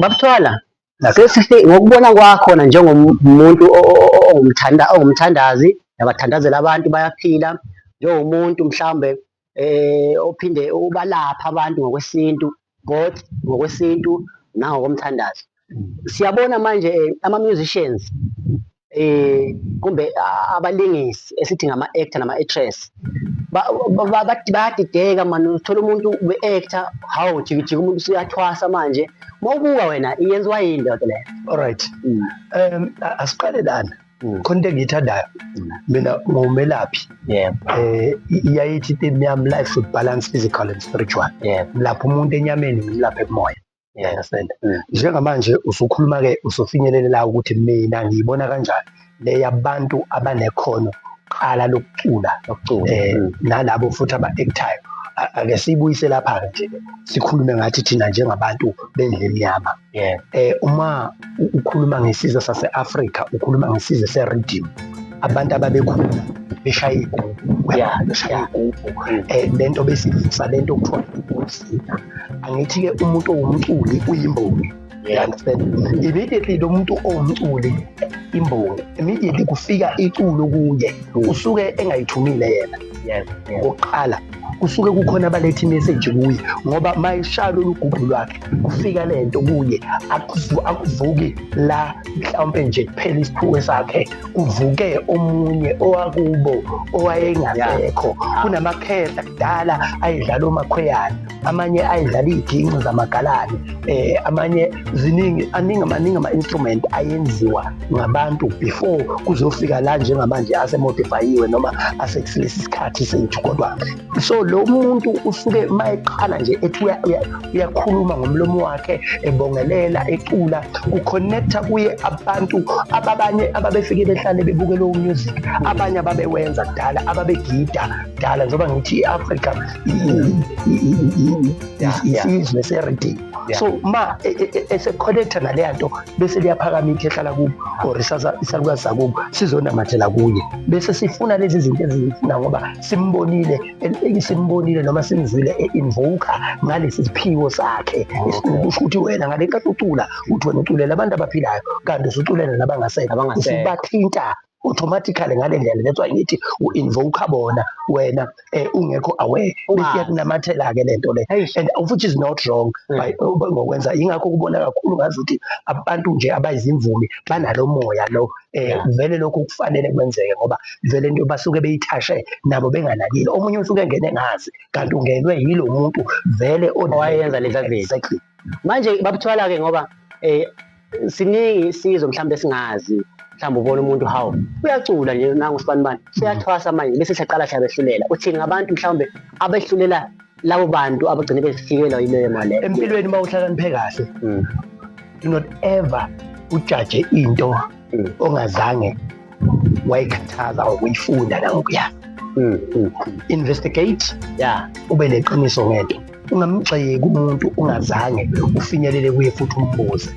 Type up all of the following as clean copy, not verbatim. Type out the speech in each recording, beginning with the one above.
Babuthwala, ngokubona kwakhona njengomuntu ongumthandazi, nabathandazela abantu bayaphila, njengomuntu mhlawumbe ophinde ubalapha abantu ngokwesintu, both ngokwesintu nangokomthandazo. Siyabona manje ama-musicians kumbe abalingisi esithi ngama-actor nama-actress bayadideka mani, uthola umuntu we-actor, hawu jikijiki umuntu usuyathwasa manje. Mawubuka wena iyenziwa yini leyo nto leyo? Alright, asiqale lana khona into engiyithandayo mina ngumelaphi. Iyayithi theme yami, life with balance, physical and spiritual. Lapho umuntu enyameni ngilapha kumoya. Understand? Njengamanje usukhuluma-ke usufinyelela ukuthi mina ngiyibona kanjani le yabantu abanekhono qala lokucula nalabo futhi aba-actayo. Ake siyibuyise lapha-ke nje sikhulume ngathi thina njengabantu bendle emnyama. Uma ukhuluma ngesizwe sase-Afrika, ukhuluma ngesizwe se-rhythm, abantu ababekhula beshaya igubhu, lento besivusa lento okuthiwa ukuzina. Angithi-ke umuntu owumculi uyimbongi. Understand? Immediately lo muntu owumculi imbongi, immediately kufika iculo kuye, usuke engayithumile yena. Ngokuqala kusuke kukhona abaletha imessage kuye, ngoba mayishaya lolu gubhu lwakhe kufika lento kuye, akuvuki la mhlawumpe nje kuphela isiphuwe sakhe, kuvuke omunye owakubo owayengasekho. Kunamakhehla kudala ayedlala omakhweyana, amanye ayedlala iy'ginci zamagalani, amanye aningi ama-instrument ayenziwa ngabantu before kuzofika la njengamanje asemodifayiwe noma asekulesi sikhathi sethu. Kodwa so lo muntu usuke mayeqala nje ethi uyakhuluma ngomlomo wakhe, ebongelela, ecula, uconnecta kuye abantu ababanye ababefike behlale bebuke lowo music, abanye ababewenza kudala, ababegida kudala, njengoba ngithi i-Africa isizwe se-rhythm. So ma esekhonektha naleya nto bese liyaphakama ithi ehlala kubo or isalukazi sakubo sizonamathela kuye, bese sifuna lezi zinto ezifuna ngoba simbonile noma simzwile e-invoker ngalesi siphiwo sakhe. Kusho ukuthi wena ngale nkathi ucula uthi wena uculela abantu abaphilayo kanti usuculela nabangasekho, usubathinta automatically ngale ndlela. That's why ngithi u-invoker bona wena ungekho aware, bese iyakunamathela-ke lento le, and which is not wrong ngokwenza. Yingakho kubona kakhulu ngazuthi abantu nje abayizimvumi banalo moya lo, vele lokhu kufanele kwenzeke ngoba vele nto basuke beyithashe nabo benganakile. Omunye usuke engene ngazi kanti ungenwe yilo muntu vele owayenza leza zinto. Exactly. Manje Babuthwala-ke ngoba siningi isizwe mhlawumbe singazi, mhlawumbe ubona umuntu hawu uyacula nje nangu sibanibani siyathwasa manje bese siyaqala siyabehlulela. Uthi ngabantu mhlawumbe abehlulela labo bantu abagcine befikelwa yileyo mali empilweni. Uma uhlakaniphe kahle, do not ever ujaje into ongazange wayikhathaza or uyifunda nangokuya. Investigate, ube neqiniso ngento, ungamgxeki umuntu ungazange ufinyelele kuye futhi umbuze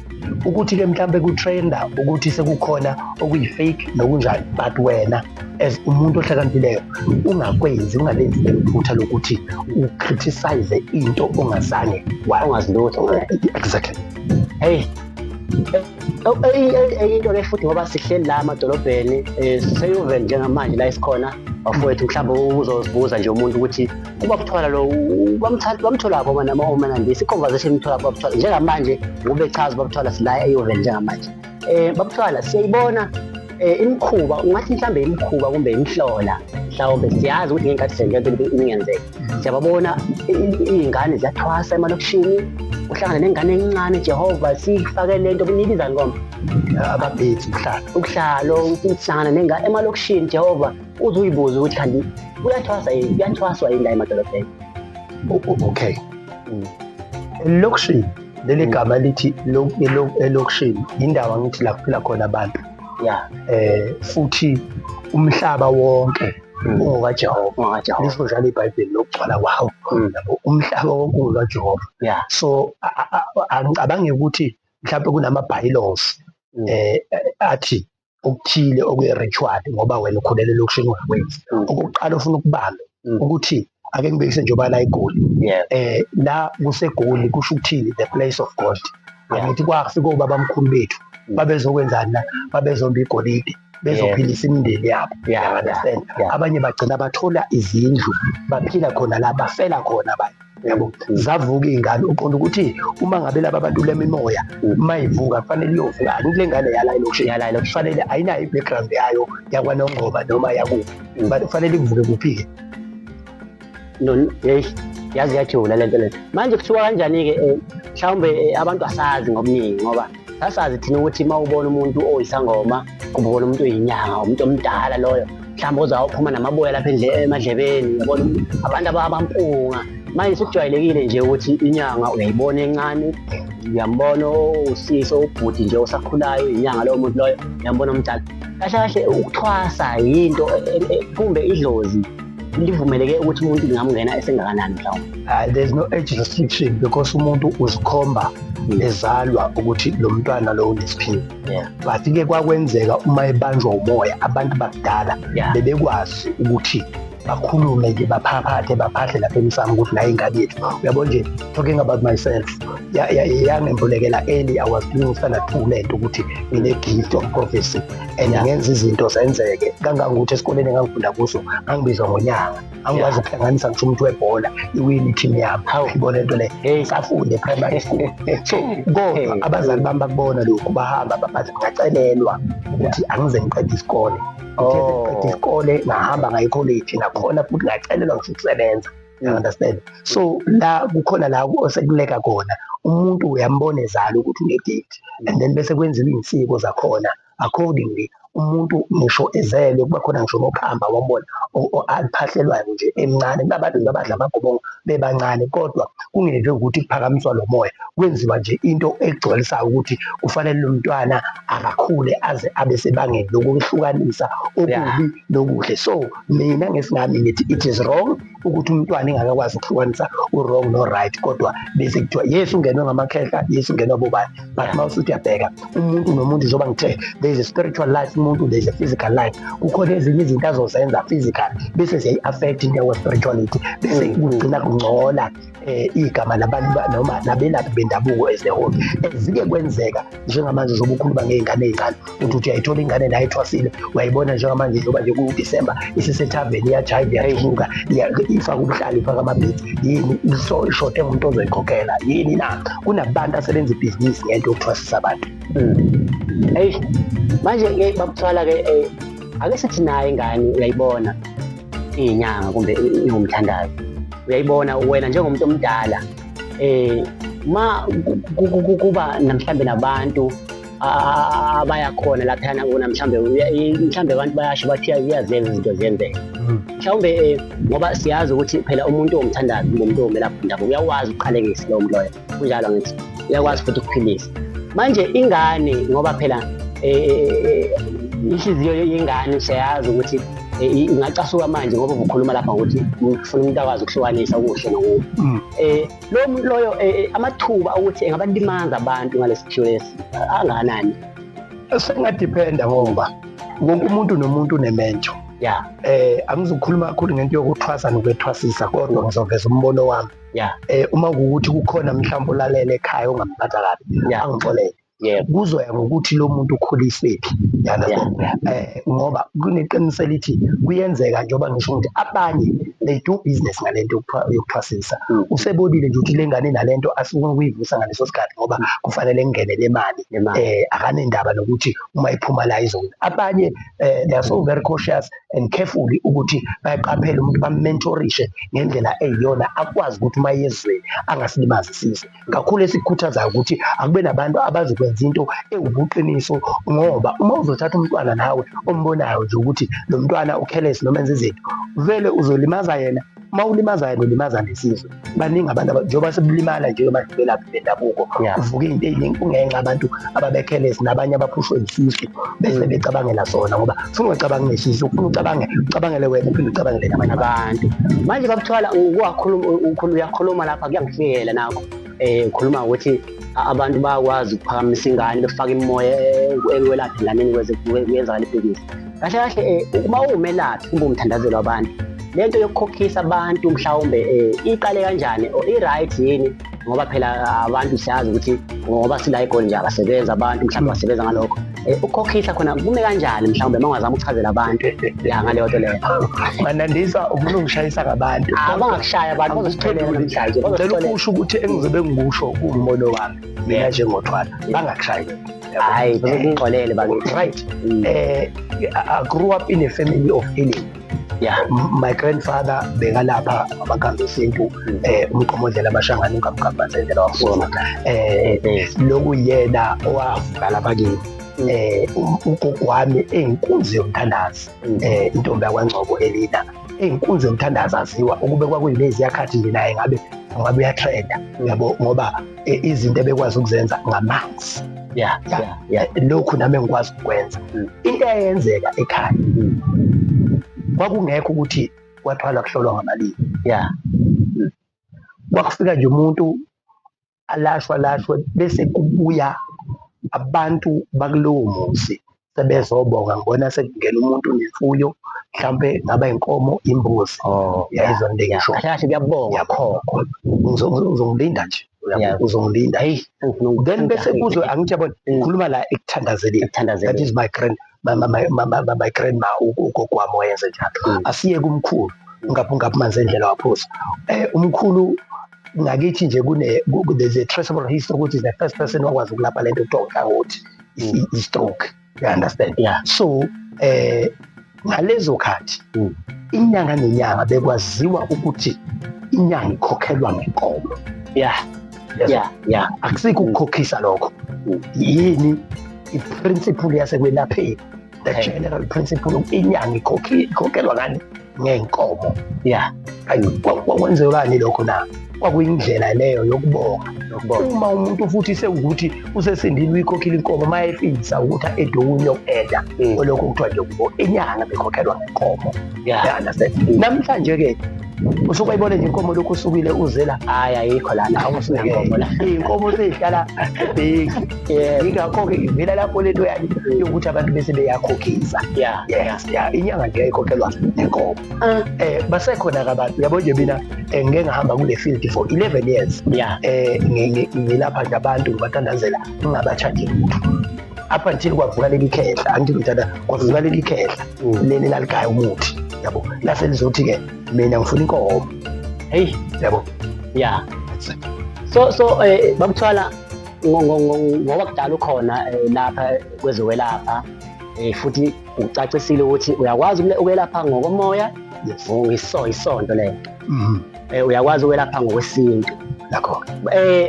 ukuthi-ke mhlawumbe kutrenda ukuthi sekukhona okuyi-fake nokunjani, but wena as umuntu ohlakaniphileyo ungakwenzi, ungalenzi lephutha lokuthi ucriticize into ongazange ongazilutho. Exactly. Hey, into le futhi ngoba sihleli la emadolobheni, siseyuvele njengamanje la esikhona bafowethu, mhlawumbe uzozibuza nje umuntu ukuthi uBabuthwala lo bamtholapho omanandisi i-conversation imthola uBabuthwala njengamanje, ngube chaza uBabuthwala sila eyuvele njengamanje. Babuthwala siyayibona imikhuba, ungathi mhlawumbe imikhuba kumbe imihlola, mhlawumbe siyazi ukuthi ngenkathi sengento ingenzeka, siyababona iy'ngane ziyathwasa emalokishini, uhlangane nengane encane, Jehova sifake lento nibiza ngoma ababhethi ubuhlalo, uhlangana nengane emalokishini, Jehova uze uyibuze ukuthi kanti kuyathwaswa yini la emadolobheni. Okay. Elokishini leli gama lithi elokishini indawo angithi la kuphila khona abantu. Futhi umhlaba wonke ungokwaJehova. Lisho njalo iBhayibheli lokugcwala kwawo yabo umhlaba wonke ungolwaJehova. So angicabangi ukuthi mhlawumbe kunama-bylaws athi okuthile okuyi-ritual ngoba wena ukhulela elokishini ungakwenzi. Okokuqala ufuna ukubamba ukuthi ake ngibekise njengoba la eGoli la kuseGoli kusho ukuthini the place of God. Angithi kwafika obabamkhulu bethu babezokwenzani la babezomba igolide bezophilisa imindeni yabo. Understand? Abanye bagcina bathola izindlu baphila khona la bafela khona abanye. Yabo zavuka iy'ngane uqonda ukuthi uma ngabe laba bantu lemimoya mayivuka kufanele iyovuka kule ngane yala elokishini kufanele ayinayo i-background yayo yakwaNongoma noma yakuphi kufanele ivuke kuphi-ke. Yazi yathula lento le manje kuthiwa kanjani-ke mhlawumbe abantu asazi ngobuningi ngoba sasazi thina ukuthi uma ubona umuntu oyisangoma kube ubona umuntu oyinyanga umuntu omdala loyo mhlawumbe ozawuphuma namaboya lapha emadlebeni yabona abantu abampunga. Manje sekujwayelekile nje ukuthi inyanga uyayibona encane uyambona usisi ubhuti nje osakhulayo inyanga lowo muntu loyo uyambona omdala. Kahle kahle ukuthwasa yinto kumbe idlozi livumeleke ukuthi umuntu ngamngena esengakanani mhlawumbe. There's no age restriction because umuntu uzikhomba ezalwa ukuthi lo mntwana lo unesiphiwo. But-ke kwakwenzeka uma ebanjwa umoya abantu bakudala bebekwazi ukuthi bakhulume nje baphahle lapha emsamo ukuthi nayo ingane yethu uyabona nje talking about myself yangembulekela early I was doing standard 2 lento ukuthi ngine-gift of prophecy and ngenza izinto zenzeke kangangokuthi esikoleni engangifunda kuso angibizwa ngonyanga angikwazi ukuhlanganisa ngisho umuntu webhola iwini i-team yami ibona lento le safunde primary school. So kodwa abazali bami bakubona lokhu bahamba bathi ngacelelwa ukuthi angize ngiqede isikole ngiqede isikole ngahamba ngaye college nakhona futhi ngacelelwa ngisho ukusebenza. Understand? So la kukhona la osekuleka khona umuntu uyambona ezalo ukuthi une-gift and then bese kwenziwa iy'nsiko zakhona accordingly umuntu ngisho ezelwe kuba khona ngisho nokuhamba wambona aliphahlelwayo nje emncane kunabantu abadla amagobongo bebancane kodwa kungenje ukuthi kuphakamiswa lo moya kwenziwa nje into egcwalisayo ukuthi kufanele lo mntwana akakhule aze abe sebangeni lokuhlukanisa okubi nokuhle. So mina ngesingami ngithi it is wrong ukuthi umntwana engakakwazi ukuhlukanisa u-wrong no-right kodwa bese kuthiwa yes ungenwe ngamakhehla yes ungenwe bobani but mawusuthi uyabheka umuntu nomuntu njengoba ngithe there is a spiritual life umuntu there is a physical life kukhona ezinye izinto azozenza physical bese ziyayi-affect into yawo-spirituality bese kugcina kungcola igama labantu noma nabelaphi bendabuko as the whole. Ezike kwenzeka njengamanje njengoba ukhuluma ngey'ngane ey'ncane ukuthi uyayithola ingane nayo ethwasile uyayibona njengamanje njengoba nje kuDisemba isesethaveni iyajayiva iyathuka ifaka ubuhlali ifaka amabhithi yini ishode ngumuntu ozoyikhokhela yini na kunabantu asebenza ibhizinisi ngento yokuthwasisa abantu. Manje-ke bakuthwala-ke ake sithi nayo ingane uyayibona iyinyanga kumbe iwumthandazo uyayibona wena njengomuntu omdala ma kuba mhlambe nabantu abayakhona laphana kuna mhlambe abantu bayasho bathi uyazenza izinto ziyenzeka mhlawumbe ngoba siyazi ukuthi phela umuntu owumthandazo ngumuntu omela phindaba uyawazi ukuqalekisa lowo muntu loyo kunjalo ngithi uyakwazi futhi ukuphilisa. Manje ingane ngoba phela inhliziyo yengane siyazi ukuthi ingacasuka manje ngoba ukhuluma lapha ukuthi ufuna umuntu akwazi ukuhlukanisa okuhle nokubi. Lowo muntu loyo amathuba ukuthi engabalimaza abantu ngalesithiyo lesi angakanani? Sengadipenda ngoba wonke umuntu nomuntu unementsho. Angizukhuluma kakhulu ngento yokuthwasa nokwethwasisa kodwa ngizoveza umbono wami. Uma kuwukuthi kukhona mhlawumbe ulalele ekhaya ongamphatha kabi angixolele. Kuzoya ngokuthi lo muntu ukhulisephi ngoba kuneqiniselo lithi kuyenzeka njengoba ngisho ukuthi abanye they do business ngalento yokuthwasisa. Usebonile nje ukuthi le ngane nalento asuke ukuyivusa ngaleso sikhathi ngoba kufanele ngingenele imali akanendaba nokuthi uma iphuma la izona. Abanye they are so very cautious and careful ukuthi bayaqaphele umuntu bamentorishe ngendlela eyiyona akwazi ukuthi uma yezweni angasilimazi isizwe. Kakhulu esikhuthazayo ukuthi akube nabantu abazokwenza into ewubuqiniso ngoba uma uzothatha umntwana nawe ombonayo nje ukuthi lo mntwana ukhelesi noma enza izinto vele uzolimaza yena mawulimazayo nolimaza nesizwe baningi abantu njengoba sebulimala nje manje belaphi bendabuko kuvuka izinto eziningi kungenxa abantu ababekhelesi nabanye abaphushwe isisu bese becabangela sona ngoba ufuna ucabange nesisu ufuna ucabangele wena uphinde ucabangele nabanye abantu manje bakuthwala uyakhuluma lapha kuyangifikela nakho ukhuluma ukuthi abantu bayakwazi ukuphakamisa ingane befaka imimoya ekwelapha enganeni kuyenzakala ibhizinisi kahle kahle uma uwumelaphi kumbe umthandazeli wabantu lento yokukhokhisa abantu mhlawumbe iqale kanjani i-right yini ngoba phela abantu siyazi ukuthi ngoba sila eGoli nje abasebenza abantu mhlawumbe basebenza ngalokho ukukhokhisa khona kume kanjani mhlawumbe mangazama ukuchazela abantu ngaleyo nto leyo Manandisa ufuna ungishayisa ngabantu abangakushaya abantu bazositholela namhlanje ngicela ukusho ukuthi engizobe ngikusho umbono wami mina njengothwala bangakushayi hayi bazongixolele right I grew up in a family of healing. My grandfather bekalapha amakhambi esintu umqomodlela amashangana uNkamkamba sendlela wakusona lokuyena owavuka lapha kimi ugogo wami eyinkunzi yomthandazi intombi yakwaNgcobo Elina eyinkunzi yomthandazi aziwa ukube kwakuyilezi yakhathi nje naye ngabe uyatrenda yabo ngoba izinto ebekwazi ukuzenza ngamanzi lokhu nami engikwazi ukwenza into eyenzeka ekhaya kwakungekho ukuthi kwathwala kuhlolwa ngamalini kwakufika nje umuntu alashwa bese kubuya abantu bakulowo muzi sebezobonga ngibona sekungena umuntu nemfuyo mhlambe ngaba inkomo imbuzi yayizonto ngisho kahle kuyabonga yakhokho uzongilinda nje uzongilinda then bese kuzwe angithi yabona ngikhuluma la ekuthandazeleni that is my grandma ugogo wami wayenze njalo asiye kumkhulu ngaphi manzi endlela waphuza umkhulu ngakithi nje there's a traceable history ukuthi is the first person wakwazi ukulapha lento kuthiwa ukuthi i-stroke you understand so ngalezo khathi inyanga nenyanga bekwaziwa ukuthi inyanga ikhokhelwa ngenkomo akusikho ukukhokhisa lokho yini i-principle yasekwelapheni the general principle inyanga ikhokhelwa ngani ngenkomo kwakwenzelani lokho na kwakuyindlela leyo yokubonga uma umuntu futhi sekukuthi usesindile uyikhokhile inkomo mayefisa ukuthi edonye yokeda olokho kuthiwa nje kubo inyanga bekhokhelwa ngenkomo namhlanje ke usuke ayibone nje inkomo lokhu usukile uzela hayi ayikho lana awusungenkomo la inkomo seyihlala ebheki ingakho-ke ivela lapho lento yani yokuthi abantu bese beyakhokhisa inyanga nje yayikhokhelwa nenkomo basekhona-ke abantu uyabo nje mina ngike ngahamba kule field for 11 years ngilapha nje abantu ngibathandazela ngingabatshaji lutho up until kwavuka leli khehla angithi ngithanda kwavuka leli khehla leli laligaya umuthi yabo lase lizothi-ke mina ngifuna inkomo yabo so bakuthwala ngoba kudala ukhona lapha kwezokwelapha futhi ucacisile ukuthi uyakwazi ukwelapha ngokomoya isonto leyo uyakwazi ukwelapha ngokwesintu lakho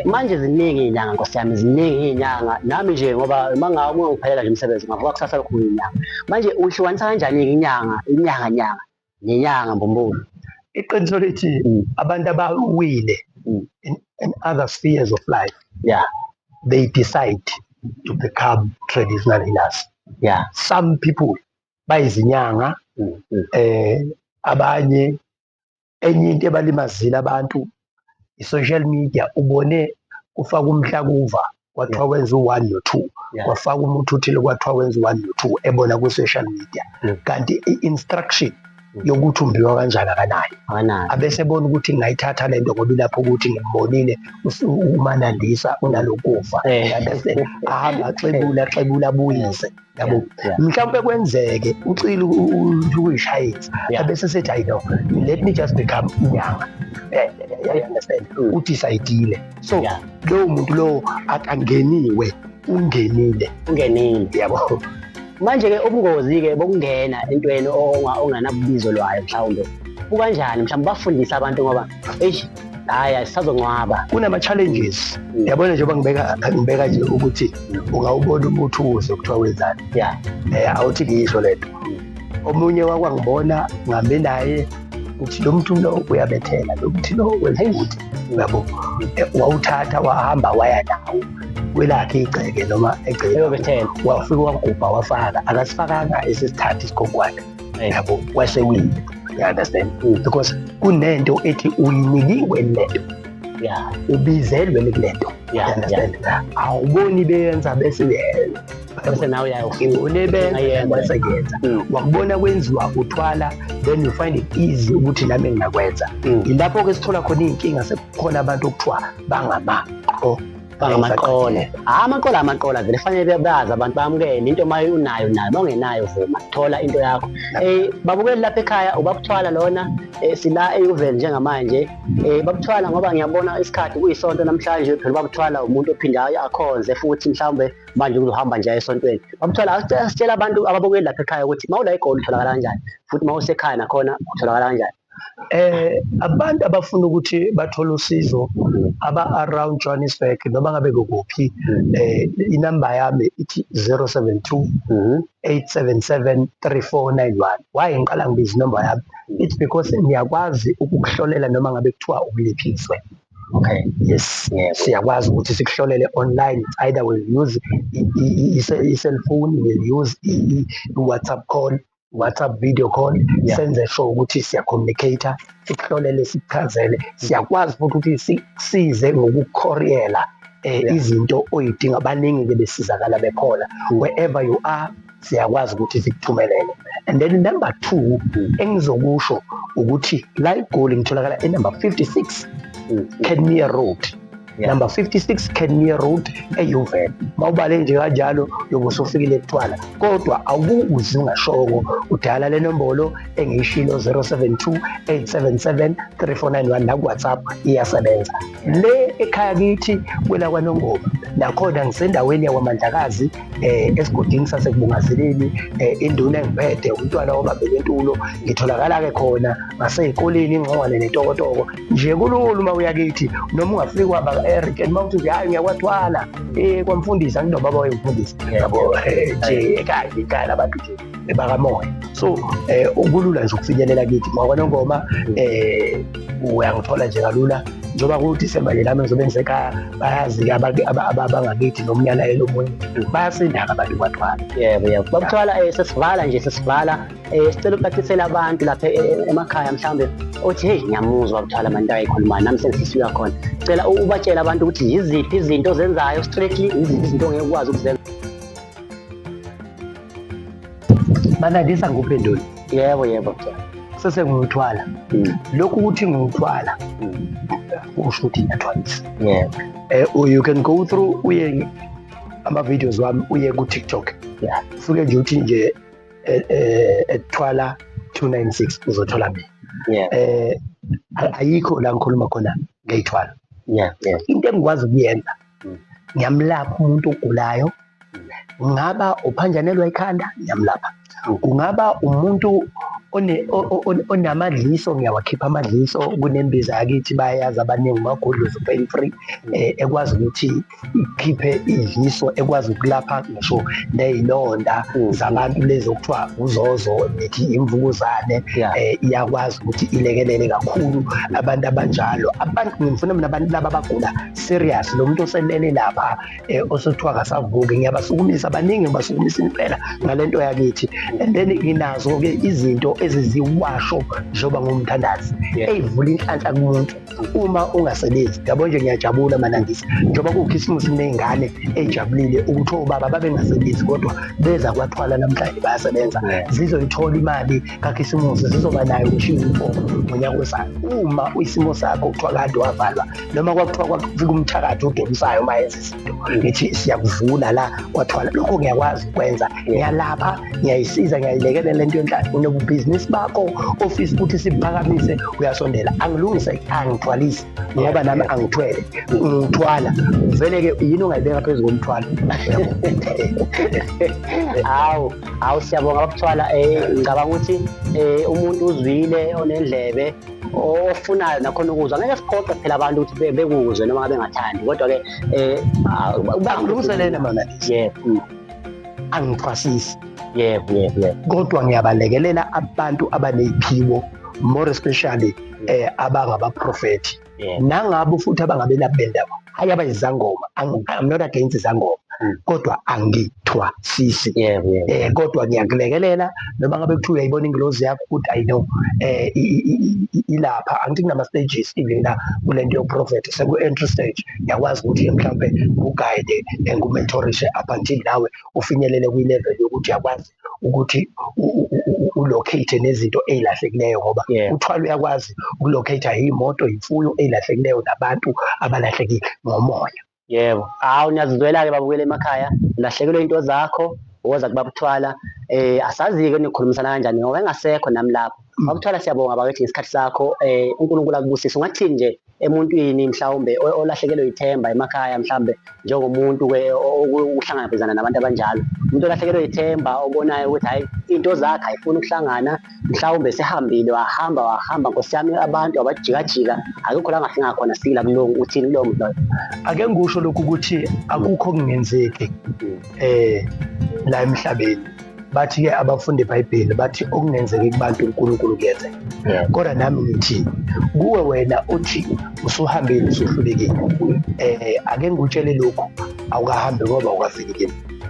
manje ziningi iy'nyanga nkosi yami ziningi iy'nyanga nami nje ngoba uma ngiphelela nje umsebenzi ngavuka kusasa lokhu iy'nyanga manje uyihlukanisa kanjani-ke inyanga nenyanga mbumbulu iqiniso lithi abantu abawile in other spheres of life they decide to become traditional healers some people bayizinyanga abanye enye into ebalimazile abantu i-social media ubone kufaka umhlakuva kwathiwa wenza u-1 no-2 kwafaka umuntu uthile kwathiwa wenza u-1 no-2 ebona ku-social media kanti i-instruction yokuthi umbiwa kanjani akanayo abesebona ukuthi ngingayithatha lento ngoba ilapho ukuthi ngimbonile uManandisa unalokufa ahamba axebula abuyise yabo mhlawumbe kwenzeke ucile ukuyishayisa abese sethi I know let me just become inyanga you understand uthi sayidile so lowo muntu lowo akangeniwe ungenile yabo manje-ke ubungozi-ke bokungena entweni onganabubizo lwayo mhlawumbe bukanjani mhlawumbe bafundise abantu ngoba hayi asisazongcwaba kunama-challenges yabona njengoba ngibeka nje ukuthi ungawubona umuthuzo kuthiwa wenzani awuthi ngisho lento omunye wakwangibona ngihambe naye ukuthi lo muntu lo uyabethela, lo muntu lo wenza ukuthi yabo wawuthatha wahamba waya nawo kwelakhe igceke noma egceke wafika wagubha wafaka akasifakanga esesithatha isigogwana yabo wasewile. You understand? Because kunento ethi uyinikiwe lento ubizelwe kulento. You understand? Awuboni beyenza bese nawe uyayenza wakubona kwenziwa uthwala, then you find it easy ukuthi nami ngingakwenza. Ilapho-ke sithola khona iy'nkinga sekukhona abantu okuthiwa amaqola vele fanele bazi abantu bamukele into uma unayo uma ungenayo vuma thola into yakho. Babukeli lapha ekhaya ubakuthwala lona sila eUvele njengamanje bakuthwala ngoba ngiyabona isikhathi kuyisonto namhlanje phela bakuthwala umuntu ophindayo akhonze futhi mhlawumbe manje uzohamba nje esontweni. Bakuthwala asitshela abantu ababukeli lapha ekhaya ukuthi mawula igoli utholakala kanjani futhi mawusekhaya nakhona utholakala kanjani. Abantu abafuna ukuthi bathole usizo aba-around Johannesburg noma ngabe kuphi, inamba yami ithi 072 877 3491. Why ngiqala ngibiza inamba yami? It's because ngiyakwazi ukukuhlolela noma ngabe kuthiwa ukuliphiswe. Okay, yes, siyakwazi ukuthi sikuhlolele online. It's either we'll use i-cell phone, we'll use i-WhatsApp call, WhatsApp video call, senze sure ukuthi siya-communicate, sikuhlolele, sikuchazele. Siyakwazi futhi ukuthi sisize ngokukhoriyela izinto oyidinga. Baningi-ke besizakala bekhona wherever you are, siyakwazi ukuthi sikuthumelele. And then number 2 engizokusho ukuthi la eGoli ngitholakala enumber 56 Kenmere Road. Number 56 Kenmere Road eUvele. Mawubale nje kanjalo yobe usufikile eThwala, kodwa awukuze ungashoko udala le nombolo engiyishilo 072 877 3491 na WhatsApp iyasebenza. Le ekhaya kithi kwela kwaNongoma nakhona ngisendaweni yakwamandlakazi esigodini sasekubungazeleni, induna engiphethe umntwana obambele intulo. Ngitholakala ke khona ngaseyikoleni ingqongwane netokotoko nje kulula uma uya kithi noma ungafika waba Rick Mountain hayi ngiyakwathwala kwamfundisi anginoba wayemfundisi yabo nje ekhaya labantu nje bakamoya. So ukulula nje ukufinyelela kithi ngakwaNongoma, uyangithola nje kalula njengoba kuDisemba nje lami ngizobe ngisekhaya. Bayazi-ke abangakithi nomnyalayelo omunye bayasinda abantu kwathwala. Yebo bakuthwala. Sesivala sicela ukucacisela abantu lapha emakhaya mhlawumbe othi hey ngiyamuzwa ukuthwala abantu ayikhuluma nami sengifisa khona. Cela ubatshela abantu ukuthi yiziphi izinto ozenzayo strictly, yiziphi izinto ongeke ukwazi ukuzenza. Mana ndisa nguphendula. Yebo sesengithwala. Lokhu ukuthi ngithwala usho ukuthi ngiyathwalisa. You can go through uye ama-videos wami uye ku-TikTok, fuke nje uthi nje ethwala 296 uzothola mina. Ayikho la ngikhuluma khona ngeyithwala. Into engikwazi ukuyenza ngiyamlapha umuntu ogulayo, ngaba uphanjanelwa ikhanda ngiyamlapha, kungaba umuntu onamadliso ngiyawakhipha amadliso. Kunembiza yakithi bayayazi abaningi uMagodlozi pain free, ekwazi ukuthi ikhiphe idliso, ekwazi ukulapha ngisho ney'londa zabantu lezi okuthiwa uzozo nethi imvukuzane. Iyakwazi ukuthi ilekelele kakhulu abantu abanjalo. Abantu ngifuna mina abantu laba abagula serious, lo muntu oselele lapha osothiwa kasavuki, ngiyabasukumisa abaningi, ngibasukumisa impela ngalento yakithi. And then nginazo-ke izinto eziziwasho njengoba ngumthandazi ey'vula inhlanhla kumuntu uma ungasebenzi. Yabo nje ngiyajabula manandisa njengoba kuwukhisimusi kuney'ngane ey'jabulile ukuthi obaba babengasebenzi kodwa beza kwathwala namhlanje bayasebenza, zizoyithola imali kakhisimusi, zizoba nayo ngisho i-uniform ngonyaka ozayo. Uma isimo sakho kuthiwa kade wavalwa noma kwakuthiwa kwafika umthakathi odumisayo uma yenza izinto, ngithi siyakuvula la kwathwala, lokho ngiyakwazi ukwenza. Ngiyalapha, ngiyayisiza, ngiyayilekelela lento yonhlalo. Unobhizinisi bakho ofisa ukuthi siphakamise, uyasondela angilungise, angithwalise ngoba nami angithwele, ngithwala vele-ke yini ongayibeka phezu komthwalo. Hawu siyabonga bakuthwala. Ngicabanga ukuthi umuntu uzwile onendlebe ofunayo nakhona ukuzwa, ngeke siphoqe phela abantu ukuthi bekuzwe noma bengathandi, kodwa-ke angilungiselele mana. Angithwasisi. Yebo Kodwa ngiyabalekelela abantu abaney'phiwo more especially abangabaprofethi nangabo futhi abangabelaphi bendawo hayi abayizangoma. I'm not against izangoma kodwa angithwasisi kodwa ngiyakulekelela noma ngabe kuthiwa uyayibona ingilozi yakho ukuthi I know ilapha angithi kunama-stages even la kule nto yoprofethi seku-entry stage yakwazi ukuthi mhlawumbe uguide ngumentorishe up until nawe ufinyelele kwi-level yokuthi yakwazi ukuthi ulocate nezinto ey'lahlekileyo ngoba uthwala uyakwazi ukulocate iy'moto, imfuyo ey'lahlekileyo nabantu abalahlekile ngomoya. Yebo, niyazizwela-ke babukela emakhaya, ulahlekelwe into zakho woza kubaba uthwala. Asazi-ke nikhulumisana kanjani ngoba engasekho nami lapho. Baba uthwala siyabonga bakithi ngesikhathi sakho, uNkulunkulu akubusise. Ungathini nje emuntwini mhlawumbe olahlekelwe ithemba emakhaya mhlawumbe njengomuntu-ke uhlangabezana nabantu abanjalo, umuntu olahlekelwe ithemba obonayo ukuthi hayi into zakhe ayifuni ukuhlangana, mhlawumbe sehambile wahamba Nkosi yami abantu abajikajika akukho la ngafika khona sila kulonga, uthini kulowo muntu loyo? Ake ngisho lokhu ukuthi akukho okungenzeki la emhlabeni. Bathi-ke abafundi iBhayibheli bathi okungenzeki kubantu uNkulunkulu kuyenzeka. Kodwa nami ngithi kuwe wena uthi usuhambile usuhlulekile, ake ngikutshele lokhu, awukahambi ngoba awukafiki.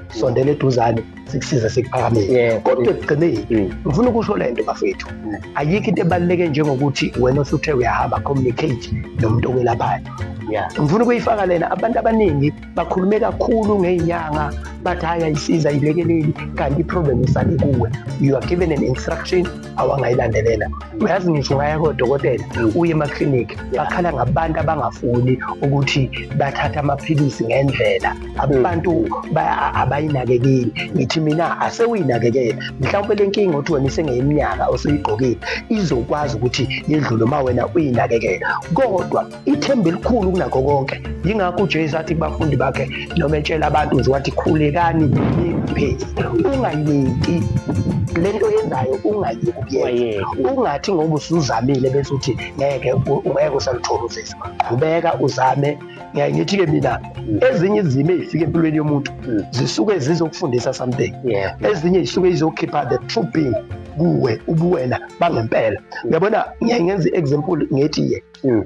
Sondela eduzane sikusiza sikuphakamile. Kodwa ekugcineni ngifuna ukusho le nto bafethu, ayikho into ebaluleke njengokuthi wena osuthe uyahamba communicate nomuntu okwelaphayo. Ngifuna ukuyifaka lena, abantu abaningi bakhulume kakhulu ngey'nyanga bathi hhayi ayisiza ayilekeleli, kanti iproblem isale kuwe. You are given an instruction awangayilandelela. Uyazi ngisho ungaya kodokotela uye emaklinikhi bakhala ngabantu abangafuni ukuthi bathathe amaphilisi ngendlela, abantu abayinakekeli. Ngithi mina ase uyinakekela mhlawumbe le nkinga othi wena isengeyiminyaka osuyigqokile izokwazi ukuthi yedlule uma wena uyinakekela. Kodwa ithemba elikhulu kunakho konke, yingakho uJesu athi kubafundi bakhe noma etshela abantu nje wathi khulekani niphezi, ungayeki le nto yenzayo, ungayeki ukuyenza. Ungathi ngoba usuzamile bese uthi ngeke usaluthola usizo, qhubeka uzame. Ngithi-ke mina ezinye izimo ey'fika empilweni yomuntu zisuke zizokufundisa something, ezinye zisuke zizokhipha the true being kuwe, ubuwena bangempela. Ngiyabona ngenza i-example ngetiye.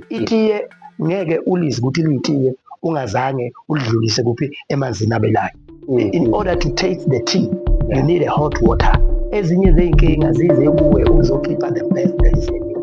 Itiye ngeke ulizi ukuthi liyitiye ungazange ulidlulise kuphi emanzini abelayo. In order to taste the tea you need a hot water. Ezinye zey'nkinga zize kuwe uzokhipha the best that is in you.